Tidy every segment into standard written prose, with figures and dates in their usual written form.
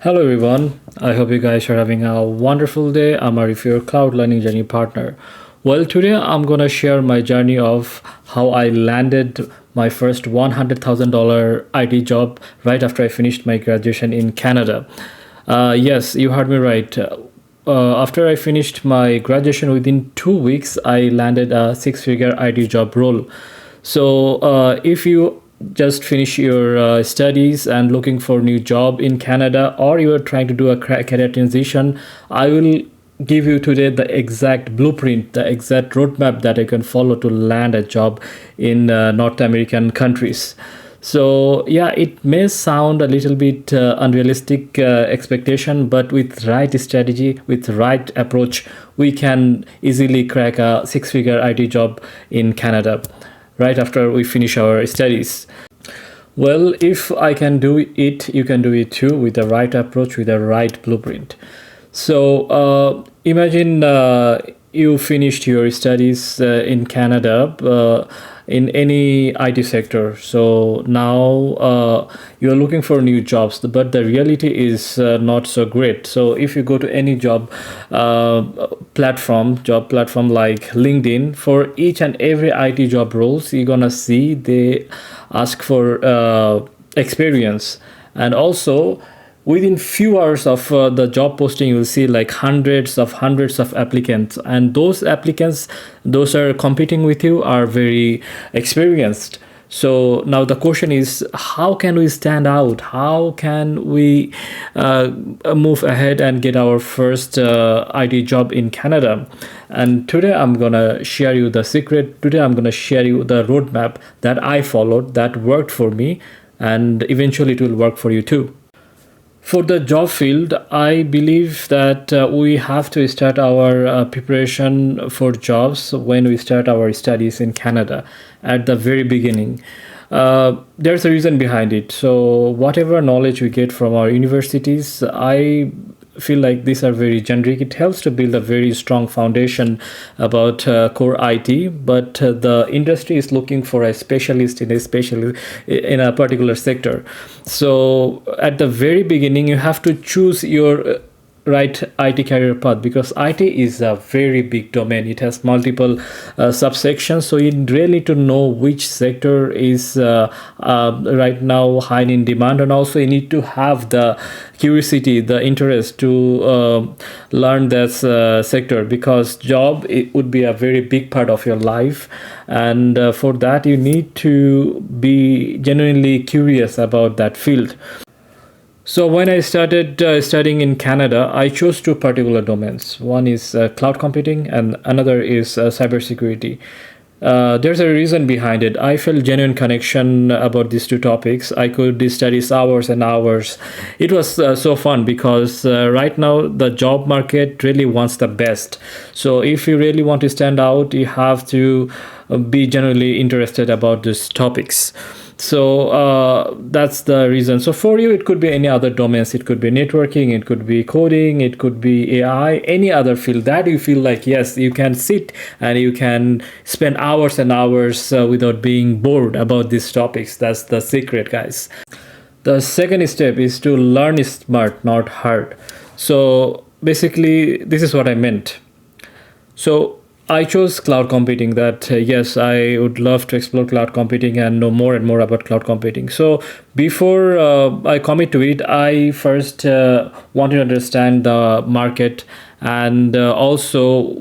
Hello everyone, I hope you guys are having a wonderful day. I'm Arif, your cloud learning journey partner. Well, today I'm gonna share my journey of how I landed my first $100,000 IT job right after I finished my graduation in Canada. Yes, you heard me right. After I finished my graduation, within 2 weeks, I landed a six-figure IT job role. So if you just finish your studies and looking for new job in Canada, or you are trying to do a career transition, I will give you today the exact blueprint, the exact roadmap that I can follow to land a job in North American countries. So yeah, it may sound a little bit unrealistic expectation, but with right strategy, with right approach, we can easily crack a six-figure IT job in Canada right after we finish our studies. Well, if I can do it, you can do it too with the right approach, with the right blueprint. So imagine you finished your studies in Canada in any IT sector. So now you're looking for new jobs, but the reality is not so great. So if you go to any job platform like LinkedIn, for each and every IT job roles, you're gonna see they ask for experience, and also within few hours of the job posting, you will see like hundreds of applicants, and those applicants, those are competing with you, are very experienced. So now the question is, how can we stand out? How can we move ahead and get our first IT job in Canada? And today I'm gonna share you the secret. Today I'm gonna share you the roadmap that I followed, that worked for me, and eventually it will work for you too. For the job field, I believe that we have to start our preparation for jobs when we start our studies in Canada at the very beginning. There's a reason behind it. So, whatever knowledge we get from our universities, I feel like these are very generic. It helps to build a very strong foundation about core IT, but the industry is looking for a specialist in a particular sector. So at the very beginning, you have to choose your right IT career path, because IT is a very big domain. It has multiple subsections, so you really need to know which sector is right now high in demand, and also you need to have the curiosity, the interest to learn this sector, because job, it would be a very big part of your life, and for that you need to be genuinely curious about that field. So when I started studying in Canada, I chose two particular domains. One is cloud computing, and another is cybersecurity. There's a reason behind it. I felt genuine connection about these two topics. I could study hours and hours. It was so fun, because right now the job market really wants the best. So if you really want to stand out, you have to be genuinely interested about these topics. So that's the reason. So for you, it could be any other domains. It could be networking, it could be coding, it could be AI, any other field that you feel like, yes, you can sit and you can spend hours and hours without being bored about these topics. That's the secret, guys. The second step is to learn smart, not hard. So basically, this is what I meant. So I chose cloud computing, that yes, I would love to explore cloud computing and know more and more about cloud computing. So before I commit to it, I first want to understand the market, and also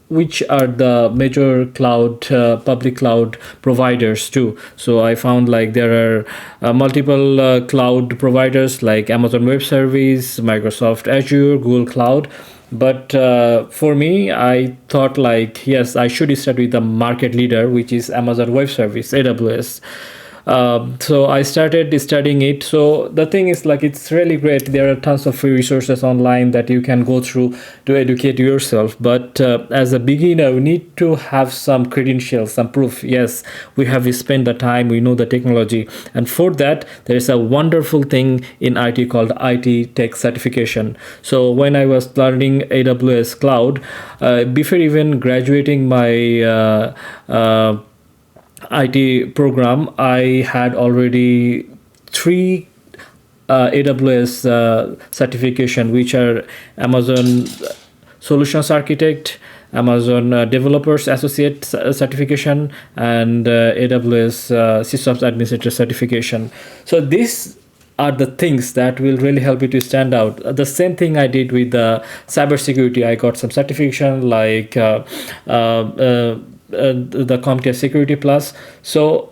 which are the major public cloud providers too. So I found like there are multiple cloud providers like Amazon Web Service, Microsoft Azure, Google Cloud. But for me, I thought like, yes, I should start with the market leader, which is Amazon Web Service, AWS. So I started studying it. So the thing is, like, it's really great. There are tons of free resources online that you can go through to educate yourself. But as a beginner, you need to have some credentials, some proof. Yes, we have spent the time, we know the technology. And for that, there is a wonderful thing in IT called IT Tech Certification. So when I was learning AWS Cloud, before even graduating my IT program, I had already three AWS certification, which are Amazon Solutions Architect, Amazon Developers Associate certification, and AWS Systems Administrator certification. So these are the things that will really help you to stand out. The same thing I did with cybersecurity. I got some certification like the CompTIA Security Plus. So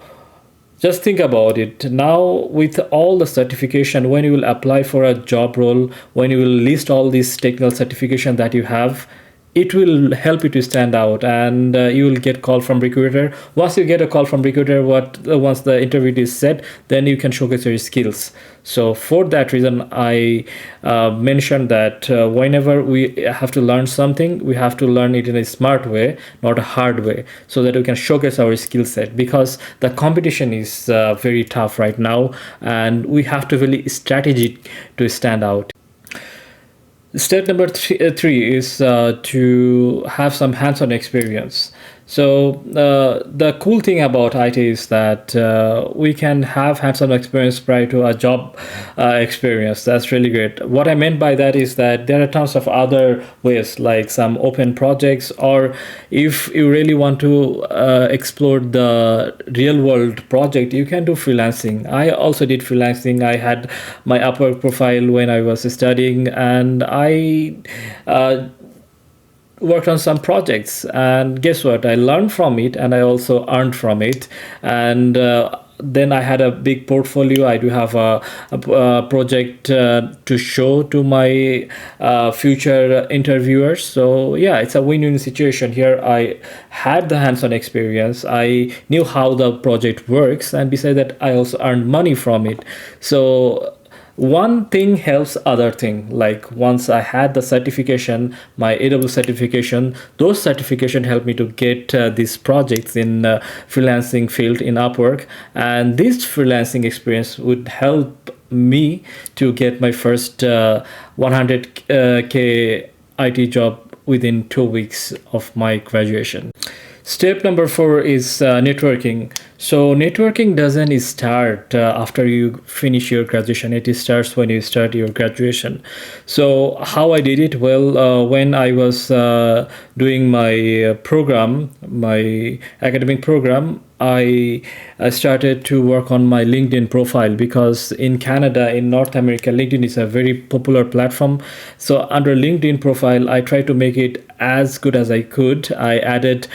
just think about it. Now, with all the certification, when you will apply for a job role, when you will list all these technical certification that you have, it will help you to stand out, and you will get call from recruiter. Once you get a call from recruiter, once the interview is set, then you can showcase your skills. So for that reason, I mentioned that whenever we have to learn something, we have to learn it in a smart way, not a hard way, so that we can showcase our skill set, because the competition is very tough right now, and we have to really strategic to stand out. Step number three is to have some hands-on experience. So the cool thing about IT is that we can have hands-on experience prior to a job experience. That's really great. What I meant by that is that there are tons of other ways, like some open projects, or if you really want to explore the real-world project, you can do freelancing. I also did freelancing. I had my Upwork profile when I was studying, and I worked on some projects, and guess what, I learned from it, and I also earned from it. And then I had a big portfolio. I do have a project to show to my future interviewers. So yeah, it's a win-win situation here. I had the hands-on experience, I knew how the project works, and besides that, I also earned money from it. So one thing helps other thing. Like once I had the certification, my AWS certification, those certification helped me to get these projects in freelancing field in Upwork, and this freelancing experience would help me to get my first 100k IT job within 2 weeks of my graduation. Step number 4 is networking. So networking doesn't start after you finish your graduation. It starts when you start your graduation. So how I did it? Well, when I was doing my program, my academic program, I started to work on my LinkedIn profile, because in Canada, in North America, LinkedIn is a very popular platform. So under LinkedIn profile, I tried to make it as good as I could. I added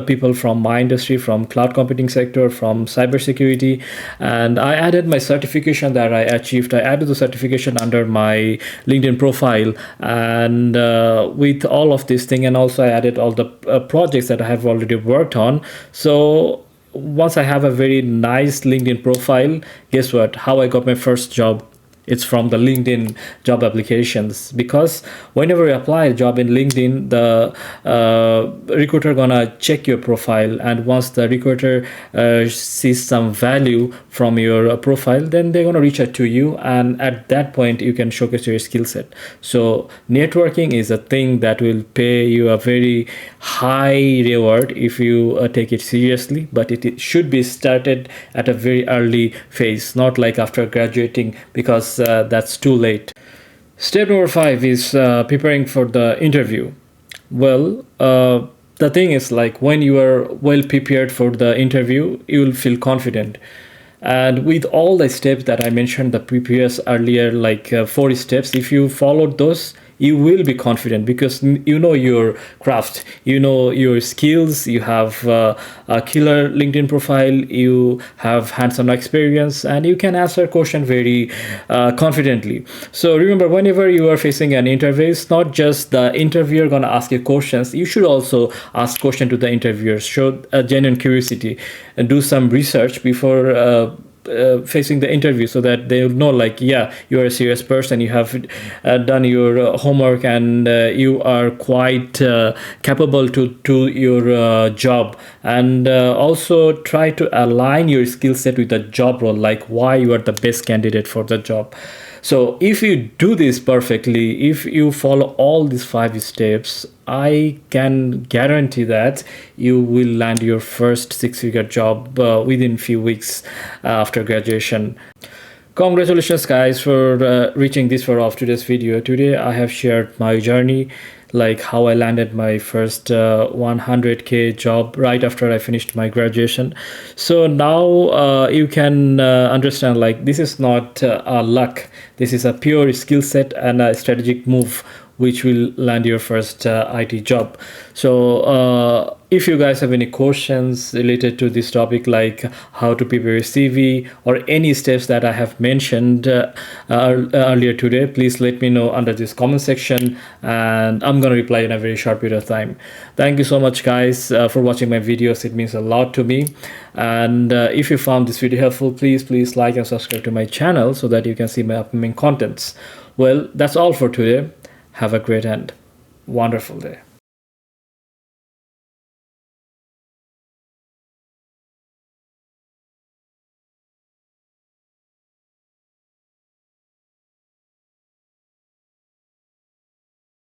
people from my industry, from cloud computing sector, from cybersecurity, and I added my certification that I achieved. I added the certification under my LinkedIn profile, and with all of this thing, and also I added all the projects that I have already worked on. So once I have a very nice LinkedIn profile, guess what? How I got my first job? It's from the LinkedIn job applications, because whenever you apply a job in LinkedIn, the recruiter gonna check your profile, and once the recruiter sees some value from your profile, then they're gonna reach out to you, and at that point you can showcase your skill set. So networking is a thing that will pay you a very high reward if you take it seriously, but it should be started at a very early phase, not like after graduating, because that's too late. Step number 5 is preparing for the interview. Well, the thing is, like, when you are well prepared for the interview, you will feel confident. And with all the steps that I mentioned the previous earlier, like 4 steps, if you followed those, you will be confident, because you know your craft, you know your skills, you have a killer LinkedIn profile, you have hands-on experience, and you can answer question very confidently. So remember, whenever you are facing an interview, it's not just the interviewer gonna ask you questions. You should also ask question to the interviewer. Show a genuine curiosity and do some research before facing the interview, so that they will know, like, yeah, you are a serious person, you have done your homework, and you are quite capable to your job. And also try to align your skill set with the job role, like why you are the best candidate for the job. So if you do this perfectly, if you follow all these 5 steps, I can guarantee that you will land your first 6-figure job within few weeks after graduation. Congratulations guys for reaching this far of today's video. Today I have shared my journey, like how I landed my first 100k job right after I finished my graduation. So now you can understand, like, this is not a luck, this is a pure skill set and a strategic move which will land your first IT job. So if you guys have any questions related to this topic, like how to prepare a CV or any steps that I have mentioned earlier today, please let me know under this comment section, and I'm gonna reply in a very short period of time. Thank you so much guys for watching my videos. It means a lot to me. And if you found this video helpful, please like and subscribe to my channel so that you can see my upcoming contents. Well, that's all for today. Have a great and wonderful day.